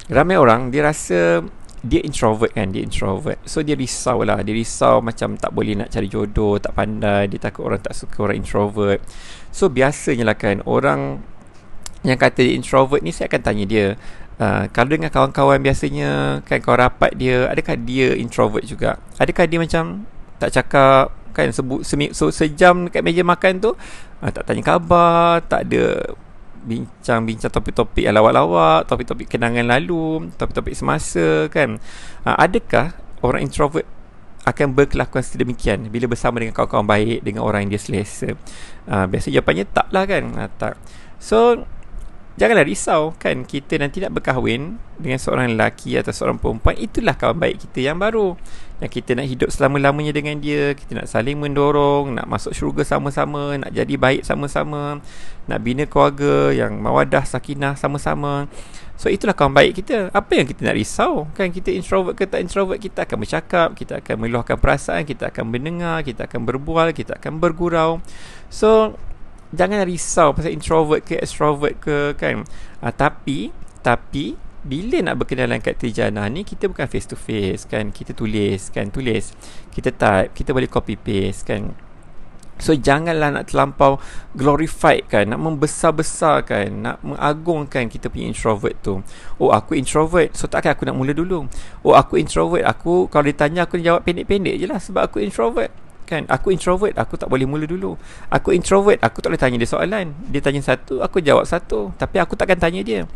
Ramai orang dia rasa dia introvert kan, dia introvert. So dia risau lah, dia risau macam tak boleh nak cari jodoh, tak pandai, dia takut orang tak suka orang introvert. So biasanya lah kan, orang yang kata dia introvert ni, saya akan tanya dia, kalau dengan kawan-kawan biasanya kan, kawan rapat dia, adakah dia introvert juga? Adakah dia macam tak cakap kan, sejam dekat meja makan tu, tak tanya khabar, tak ada bincang-bincang topik-topik yang lawak-lawak, topik-topik kenangan lalu, topik-topik semasa kan. Adakah orang introvert akan berkelakuan sedemikian bila bersama dengan kawan-kawan baik, dengan orang yang dia selesa? Biasa jawapannya tak lah kan. Tak. So janganlah risau kan, kita nanti nak berkahwin dengan seorang lelaki atau seorang perempuan, itulah kawan baik kita yang baru, yang kita nak hidup selama-lamanya dengan dia. Kita nak saling mendorong, nak masuk syurga sama-sama, nak jadi baik sama-sama, nak bina keluarga yang mawadah sakinah sama-sama. So itulah kawan baik kita. Apa yang kita nak risau kan, kita introvert ke tak introvert, kita akan bercakap, kita akan meluahkan perasaan, kita akan mendengar, kita akan berbual, kita akan bergurau. So jangan risau pasal introvert ke extrovert ke kan. Tapi bila nak berkenalan kat Trijana ni, kita bukan face to face kan, kita tulis, kita type, kita boleh copy paste kan. So janganlah nak terlampau glorified kan, nak membesar-besarkan, nak mengagungkan kita punya introvert tu. Oh aku introvert, so takkan aku nak mula dulu. Oh aku introvert, aku kalau ditanya aku jawab pendek-pendek je lah sebab aku introvert kan. Aku introvert, aku tak boleh mula dulu. Aku introvert, aku tak boleh tanya dia soalan. Dia tanya satu, aku jawab satu, tapi aku takkan tanya dia.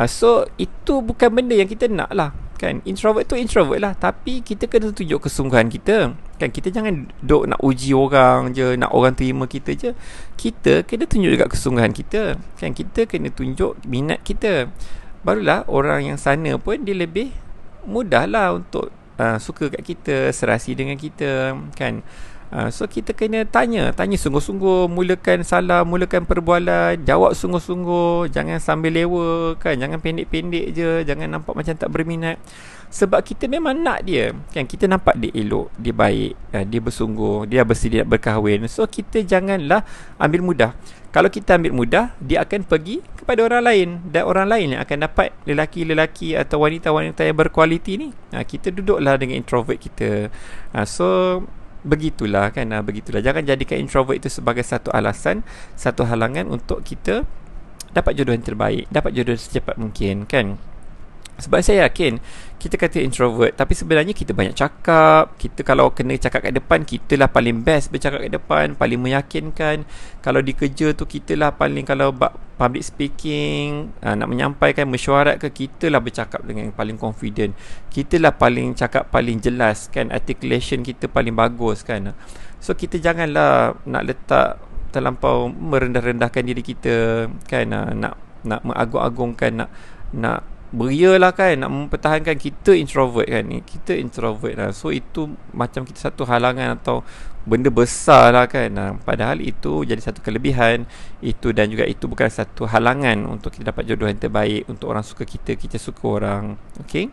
So itu bukan benda yang kita nak lah kan. Introvert tu introvert lah, tapi kita kena tunjuk kesungguhan kita kan. Kita jangan duk nak uji orang je, nak orang terima kita je. Kita kena tunjuk juga kesungguhan kita kan. Kita kena tunjuk minat kita, barulah orang yang sana pun dia lebih mudah lah untuk suka kat kita, serasi dengan kita kan. So kita kena tanya sungguh-sungguh, mulakan salam, mulakan perbualan, jawab sungguh-sungguh, jangan sambil lewa kan, jangan pendek-pendek je, jangan nampak macam tak berminat. Sebab kita memang nak dia kan, kita nampak dia elok, dia baik, dia bersungguh, dia bersedia nak berkahwin. So kita janganlah ambil mudah. Kalau kita ambil mudah, dia akan pergi kepada orang lain, dan orang lain yang akan dapat lelaki-lelaki atau wanita-wanita yang berkualiti ni. Kita duduklah dengan introvert kita. So begitulah kan, begitulah. Jangan jadikan introvert itu sebagai satu alasan, satu halangan untuk kita dapat jodoh yang terbaik, dapat jodoh secepat mungkin kan. Sebab saya yakin kita kata introvert, tapi sebenarnya kita banyak cakap. Kita kalau kena cakap kat depan, kita lah paling best bercakap kat depan, paling meyakinkan. Kalau di kerja tu, kita lah paling, kalau public speaking, nak menyampaikan mesyuarat ke, kita lah bercakap dengan paling confident. Kita lah paling cakap paling jelas kan, articulation kita paling bagus kan. So kita janganlah nak letak terlampau merendah-rendahkan diri kita kan, nak mengagung-agungkan, nak beria lah kan, nak mempertahankan kita introvert kan. Kita introvert lah. So itu macam kita satu halangan atau benda besar lah kan. Padahal itu jadi satu kelebihan itu, dan juga itu bukan satu halangan untuk kita dapat jodoh yang terbaik, untuk orang suka kita, kita suka orang. Okay.